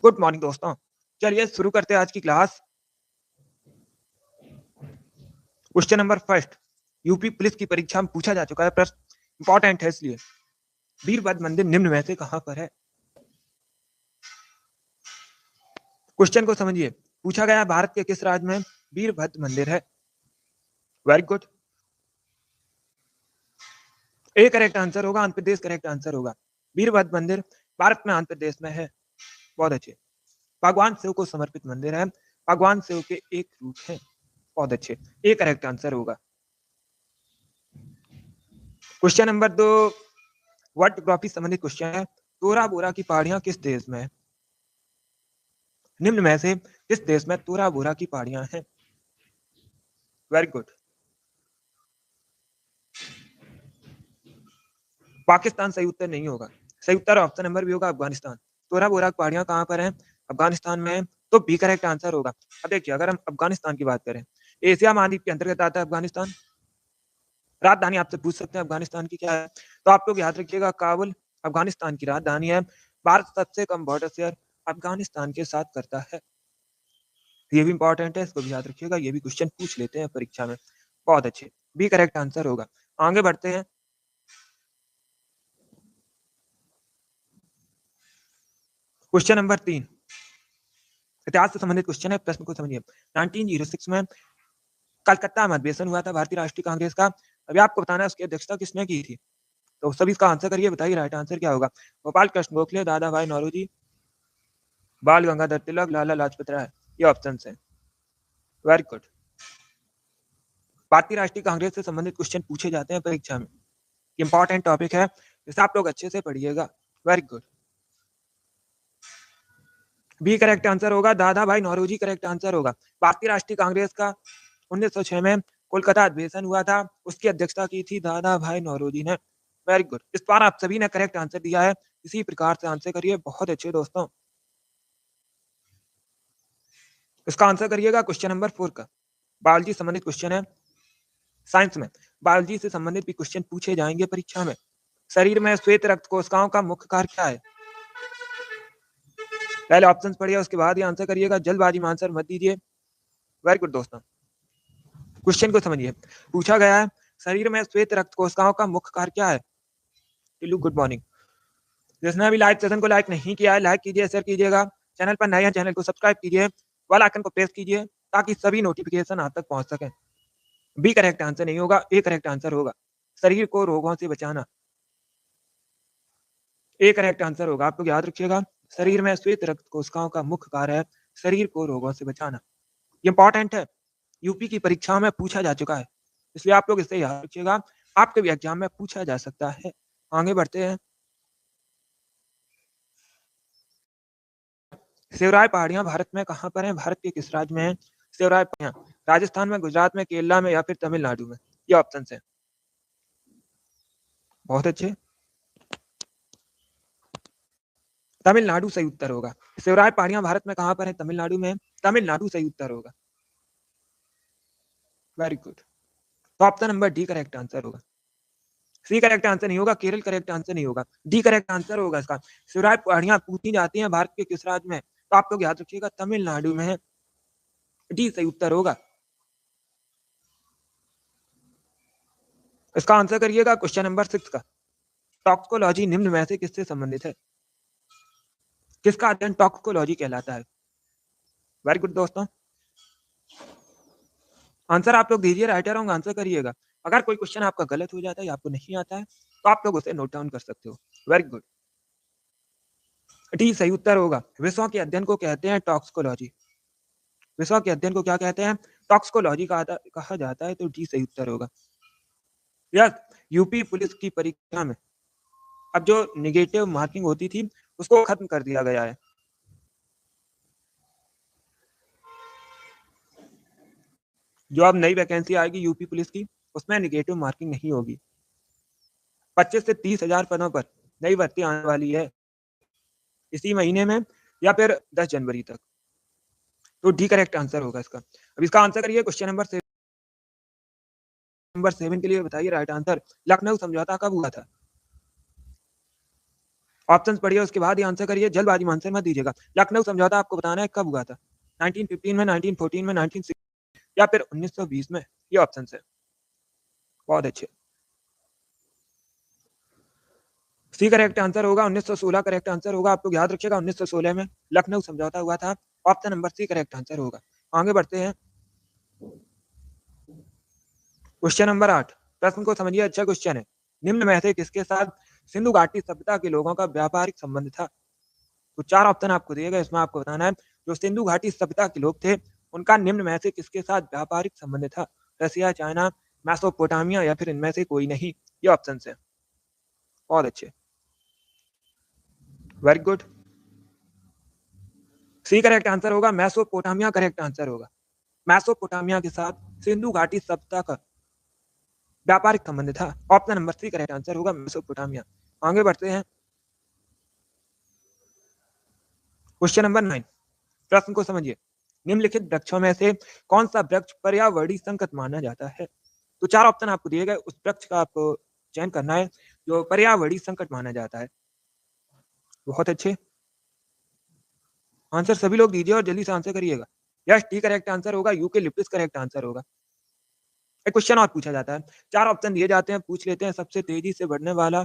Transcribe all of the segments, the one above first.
Good morning दोस्तों। चलिए शुरू करते हैं आज की class. Question number first, UP police की परीक्षा में पूछा जा चुका है प्रश्न, इंपॉर्टेंट है इसलिए। वीरभद्र मंदिर निम्न में से कहां पर है? क्वेश्चन को समझिए। पूछा गया भारत के किस राज्य में वीरभद्र मंदिर है? Very good. A correct answer होगा, आंध्र प्रदेश करेक्ट आंसर होगा। वीरभद्र मंदिर भारत में आंध्र प्रदेश में है। बहुत अच्छे। भगवान शिव को समर्पित मंदिर है। भगवान शिव के एक रूप है। बहुत अच्छे। ए करेक्ट आंसर होगा। क्वेश्चन नंबर 2 वर्ल्ड ज्योग्राफी संबंधित क्वेश्चन है। तोरा बोरा की पहाड़ियां किस देश में है? निम्न में से किस देश में तोरा बोरा की पहाड़ियां हैं? Very good. पाकिस्तान सही उत्तर नहीं होगा। सही उत्तर ऑप्शन नंबर भी होगा अफगानिस्तान। तोरा बोरा की पहाड़ियां कहां पर हैं? अफगानिस्तान में है, तो बी करेक्ट आंसर होगा। अब देखिए, अगर हम अफगानिस्तान की बात करें, एशिया महाद्वीप के अंतर्गत आता है अफगानिस्तान। राजधानी आपसे पूछ सकते हैं अफगानिस्तान की क्या है, तो आप लोग याद रखिएगा काबुल अफगानिस्तान की राजधानी है। भारत सबसे कम बॉर्डर शेयर अफगानिस्तान के साथ करता है। ये भी इंपॉर्टेंट है, इसको भी याद रखिएगा। ये भी क्वेश्चन पूछ लेते हैं परीक्षा में। बहुत अच्छे। बी करेक्ट आंसर होगा। आगे बढ़ते हैं। क्वेश्चन नंबर 3 इतिहास से संबंधित क्वेश्चन है। प्रश्न को समझिए। 1906 में कलकत्ता में अधिवेशन हुआ था भारतीय राष्ट्रीय कांग्रेस का। अभी आपको बताना है उसकी अध्यक्षता किसने की थी, तो सभी इसका आंसर करिए। बताइए राइट आंसर क्या होगा। गोपाल कृष्ण गोखले, दादा भाई नौरोजी, बाल गंगाधर तिलक, लाला लाजपत राय। ये ऑप्शन है। Very good. भारतीय राष्ट्रीय कांग्रेस से संबंधित क्वेश्चन पूछे जाते हैं परीक्षा में। इंपॉर्टेंट टॉपिक है, इसे आप लोग अच्छे से पढ़िएगा। Very good. B correct answer होगा। दादा भाई नौरोजी करेक्ट आंसर होगा। भारतीय राष्ट्रीय कांग्रेस का 1906 में कोलकाता अधिवेशन हुआ था, उसकी अध्यक्षता की थी दादा भाई नौरोजी ने। Very good. इस बार आप सभी ने करेक्ट आंसर दिया है, इसी प्रकार से आंसर करिए। बहुत अच्छे दोस्तों। इसका आंसर करिएगा क्वेश्चन नंबर 4 का। बायोलॉजी संबंधित क्वेश्चन है। साइंस में बायोलॉजी से संबंधित भी क्वेश्चन पूछे जाएंगे परीक्षा में। शरीर में श्वेत रक्त कोशिकाओं का मुख्य कार्य क्या है? पहले ऑप्शन पढ़िए, उसके बाद ही आंसर करिएगा। जल्दबाजी में आंसर मत दीजिए। वेरी गुड दोस्तों। क्वेश्चन को समझिए। पूछा गया है शरीर में श्वेत रक्त कोशिकाओं का मुख्य कार्य क्या है? Tillu good morning. जिसने अभी लाइव सेशन को लाइक नहीं किया है, लाइक कीजिए, शेयर कीजिएगा। चैनल पर नए हैं, चैनल को सब्सक्राइब कीजिए, बेल आइकन को प्रेस कीजिए ताकि सभी नोटिफिकेशन आप तक पहुंच सके। बी करेक्ट आंसर नहीं होगा, ए करेक्ट आंसर होगा। शरीर को रोगों से बचाना। ए करेक्ट आंसर होगा। आप लोग याद रखिएगा, शरीर में श्वेत रक्त कोशिकाओं का मुख्य कार्य है शरीर को रोगों से बचाना। इंपॉर्टेंट है, यूपी की परीक्षा में पूछा जा चुका है, इसलिए आप लोग इसे याद रखिएगा। आपके भी एग्जाम में पूछा जा सकता है। आगे बढ़ते हैं। सेवराय पहाड़ियां भारत में कहां पर हैं? भारत के किस राज्य में है सेवराय पहाड़ियां? राजस्थान में, गुजरात में, केरला में या फिर तमिलनाडु में? ये ऑप्शन है। बहुत अच्छे। तमिलनाडु सही उत्तर होगा। सेवराय पहाड़ियां भारत में कहां पर है? तमिलनाडु में। तमिलनाडु सही उत्तर होगा। Very good. तो option number D correct answer होगा। सी करेक्ट आंसर नहीं होगा, केरल करेक्ट आंसर नहीं होगा। डी करेक्ट आंसर होगा इसका। सेवराय पहाड़ियां पूछी जाती हैं भारत के किस राज्य में, तो आप लोग याद रखिएगा तमिलनाडु में है। डी सही उत्तर होगा। इसका आंसर करिएगा क्वेश्चन नंबर 6 का। टॉक्सिकोलॉजी निम्न में से किससे संबंधित है? किसका अध्ययन टॉक्सिकोलॉजी कहलाता है? वेरी गुड दोस्तों। आंसर आप लोग दीजिए, राइट या रॉन्ग आंसर करिएगा। अगर कोई क्वेश्चन आपका गलत हो जाता है या आपको नहीं आता है, तो आप लोग उसे नोट डाउन कर सकते हो। Very good. डी सही उत्तर होगा। विषयों के अध्ययन को कहते हैं टॉक्सिकोलॉजी। विषयों के अध्ययन को क्या कहते हैं? टॉक्सिकोलॉजी कहा जाता है, तो डी सही उत्तर होगा। यस, यूपी पुलिस की परीक्षा में अब जो निगेटिव मार्किंग होती थी उसको खत्म कर दिया गया है। जो अब नई वैकेंसी आएगी यूपी पुलिस की, उसमें निगेटिव मार्किंग नहीं होगी। 25 से 30 हजार पदों पर नई भर्ती आने वाली है इसी महीने में या फिर 10 जनवरी तक। तो डी करेक्ट आंसर होगा इसका। अब इसका आंसर करिए क्वेश्चन नंबर 7 के लिए। बताइए राइट आंसर। लखनऊ समझौता कब हुआ था? ऑप्शंस पढ़िए, उसके बाद ही आंसर करिए, जल्दबाजी में आंसर मत दीजिएगा। लखनऊ समझौता आपको बताना है कब हुआ था, 1915 में, 1914 में, 1960 या फिर 1920 में। ये ऑप्शन है। बहुत अच्छे। सी करेक्ट आंसर होगा 1916 करेक्ट आंसर होगा, आप लोग याद रखिएगा 1916 में लखनऊ समझौता हुआ था। Option number C correct answer होगा। आगे बढ़ते हैं। क्वेश्चन नंबर 8, प्रश्न को समझिए, अच्छा क्वेश्चन है। निम्न में से किसके साथ सिंधु घाटी सभ्यता के लोगों का व्यापारिक संबंध था? तो 4 ऑप्शन आपको दिए गए, इसमें आपको बताना है जो सिंधु घाटी सभ्यता के लोग थे उनका निम्न में से किसके साथ व्यापारिक संबंध था? रसिया, चाइना, मेसोपोटामिया या फिर इनमें से कोई नहीं। ये ऑप्शन है। बहुत अच्छे, very good. C correct answer होगा, मेसोपोटामिया करेक्ट आंसर होगा। मेसोपोटामिया के साथ सिंधु घाटी सभ्यता का व्यापारिक संबंध था। Option number C correct answer होगा, मेसोपोटामिया। आगे बढ़ते हैं। क्वेश्चन नंबर 9, प्रश्न को समझिए। निम्नलिखित वृक्षों में से कौन सा वृक्ष पर्यावरणीय संकट माना जाता है? तो 4 ऑप्शन आपको दिए गए, उस वृक्ष का आपको चयन करना है जो पर्यावरणीय संकट माना जाता है। बहुत अच्छे, आंसर सभी लोग दीजिए और जल्दी से आंसर करिएगा। यस, टी करेक्ट आंसर होगा, यूकेलिप्टस करेक्ट आंसर होगा। एक क्वेश्चन और पूछा जाता है, 4 ऑप्शन दिए जाते हैं, पूछ लेते हैं सबसे तेजी से बढ़ने वाला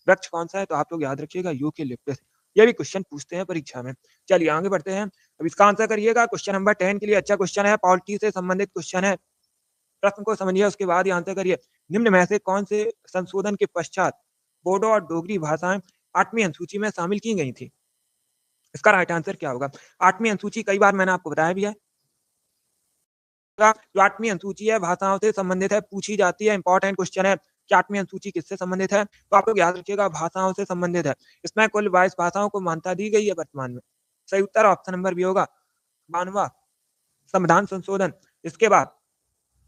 वृक्ष कौन सा है? तो आप लोग याद रखिएगा यूकेलिप्टस। ये भी क्वेश्चन पूछते हैं परीक्षा में। चलिए आगे बढ़ते हैं, अब इसका आंसर करिएगा। क्वेश्चन नंबर 10 के लिए अच्छा क्वेश्चन है, पॉलिटी से संबंधित क्वेश्चन है। प्रश्न को समझिए, उसके बाद ही आंसर करिए। निम्न में से कौन से संशोधन के पश्चात बोडो और डोगरी भाषाएं 8वीं अनुसूची में शामिल की गई थी? इसका राइट आंसर क्या होगा? 8वीं अनुसूची कई बार मैंने आपको बताया भी है। जो 8वीं अनुसूची है भाषाओं से संबंधित है, पूछी जाती है, इंपॉर्टेंट क्वेश्चन है कि 8वीं अनुसूची किससे संबंधित है? तो आप लोग याद रखिएगा भाषाओं से संबंधित है। इसमें कुल 22 भाषाओं को मान्यता दी गई है वर्तमान में। सही उत्तर ऑप्शन नंबर बी होगा, 92वां संविधान संशोधन। इसके बाद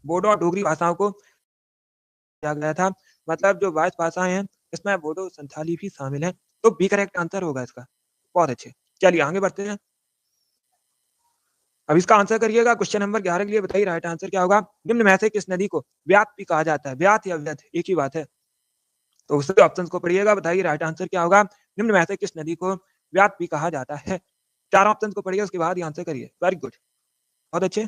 बोडो और डोगरी भाषाओं को किया गया था, मतलब जो 22 भाषाएं हैं इसमें बोडो संथाली भी शामिल है। तो बी करेक्ट आंसर होगा इसका। बहुत अच्छे, चलिए आगे बढ़ते हैं। अब इसका आंसर करिएगा। क्वेश्चन नंबर 11 के लिए बताइए राइट आंसर क्या होगा? निम्न में से किस नदी को व्यात भी कहा जाता है? व्यात या व्यथ एक ही बात है। तो सभी ऑप्शंस को पढ़िएगा, बताइए राइट आंसर क्या होगा? निम्न में से किस नदी को व्यात भी कहा जाता है? 4 ऑप्शंस को पढ़िए, उसके बाद ही आंसर करिए। वेरी गुड, बहुत अच्छे।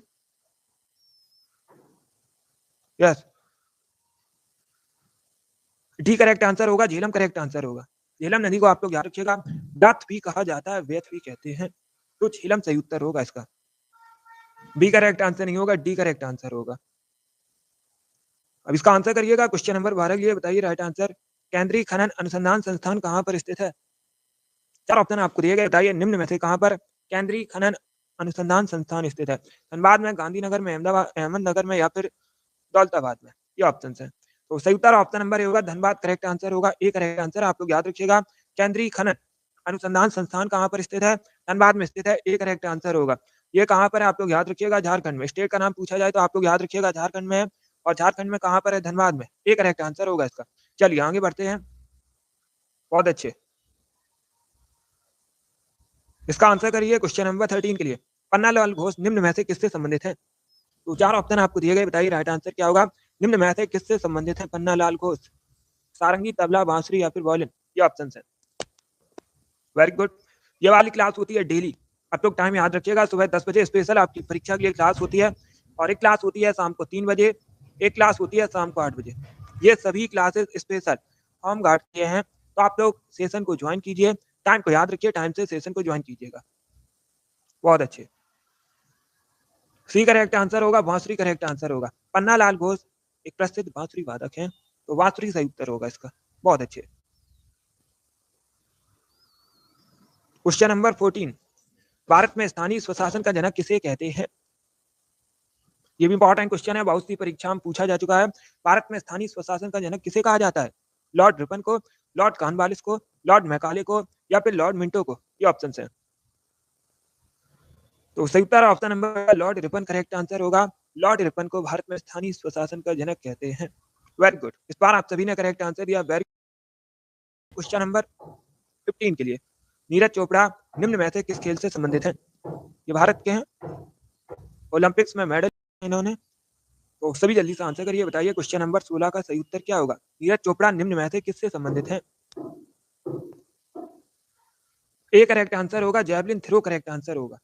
यस, डी करेक्ट आंसर होगा, झेलम करेक्ट आंसर होगा। झेलम नदी को आप लोग याद रखिएगा, व्यात भी कहा जाता है, व्यथ भी कहते हैं। तो झेलम सही उत्तर होगा इसका। बी करेक्ट आंसर नहीं होगा, डी करेक्ट आंसर होगा। अब इसका आंसर करिएगा। क्वेश्चन नंबर 12 के लिए बताइए राइट आंसर। केंद्रीय खनन अनुसंधान संस्थान कहाँ पर स्थित है? 4 ऑप्शन आपको दिए गए, बताइए निम्न में से कहाँ पर केंद्रीय खनन अनुसंधान संस्थान स्थित है? धनबाद में, गांधीनगर में, अहमदनगर में या फिर दौलताबाद में? ये ऑप्शन है। तो सही उत्तर ऑप्शन नंबर ए होगा, धनबाद करेक्ट आंसर होगा। ए करेक्ट आंसर आप लोग याद रखिएगा। केंद्रीय खनन अनुसंधान संस्थान कहाँ पर स्थित है? धनबाद में स्थित है। ए करेक्ट आंसर होगा। ये कहाँ पर है आप लोग याद रखिएगा? झारखंड में। स्टेट का नाम पूछा जाए तो आप लोग याद रखिएगा झारखंड में है, और झारखंड में कहाँ पर है? धनबाद में। ए करेक्ट आंसर होगा इसका। चलिए आगे बढ़ते हैं। बहुत अच्छे, इसका आंसर करिए क्वेश्चन नंबर 13 के लिए। पन्नालाल घोष निम्न में से किससे संबंधित है? तो 4 ऑप्शन आपको दिए गए, बताइए राइट आंसर क्या होगा? निम्न में से किससे संबंधित है पन्नालाल घोष? सारंगी, तबला, बांसुरी या फिर वायलिन? ये ऑप्शन है। Very good. ये वाली क्लास होती है डेली, आप लोग टाइम याद रखिएगा। सुबह 10 बजे स्पेशल आपकी परीक्षा के लिए क्लास होती है, और एक क्लास होती है शाम को 3 बजे, एक क्लास होती है शाम को 8 बजे। ये सभी क्लासेस स्पेशल हम गार्ड किए हैं, तो आप लोग सेशन को ज्वाइन कीजिए। टाइम को याद रखिए, टाइम से सेशन को ज्वाइन कीजिएगा। बहुत अच्छे, सी करेक्ट आंसर होगा, बांसुरी करेक्ट आंसर होगा। पन्नालाल घोष एक प्रसिद्ध बांसुरी वादक हैं, तो बांसुरी सही उत्तर होगा इसका। बहुत अच्छे। क्वेश्चन नंबर 14, भारत में स्थानीय स्वशासन का जनक किसे कहते हैं? ये भी इंपॉर्टेंट क्वेश्चन है, बहुत सी परीक्षा में पूछा जा चुका है। भारत में स्थानीय स्वशासन का जनक किसे कहा जाता है? लॉर्ड रिपन को, लॉर्ड कॉर्नवालिस को, लॉर्ड मैकाले को या फिर लॉर्ड मिंटो को? ये ऑप्शन है। तो सही उत्तर option number Lord Ripon correct answer होगा। लॉर्ड रिपन को भारत में स्थानीय स्वशासन का जनक कहते हैं। वेरी गुड, इस बार आप सभी ने करेक्ट आंसर दिया। वेरी। क्वेश्चन नंबर 15 के लिए, नीरज चोपड़ा निम्न में से किस खेल से संबंधित है? ये भारत के हैं, ओलंपिक्स में मेडल इन्होंने। तो सभी जल्दी से आंसर करिए, बताइए क्वेश्चन नंबर 16 का सही उत्तर क्या होगा? नीरज चोपड़ा निम्न में से किससे संबंधित है? ए करेक्ट आंसर होगा, जैवलिन थ्रो करेक्ट आंसर होगा।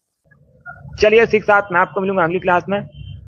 चलिए 6 7 मैं आपको मिलूंगा अगली क्लास में।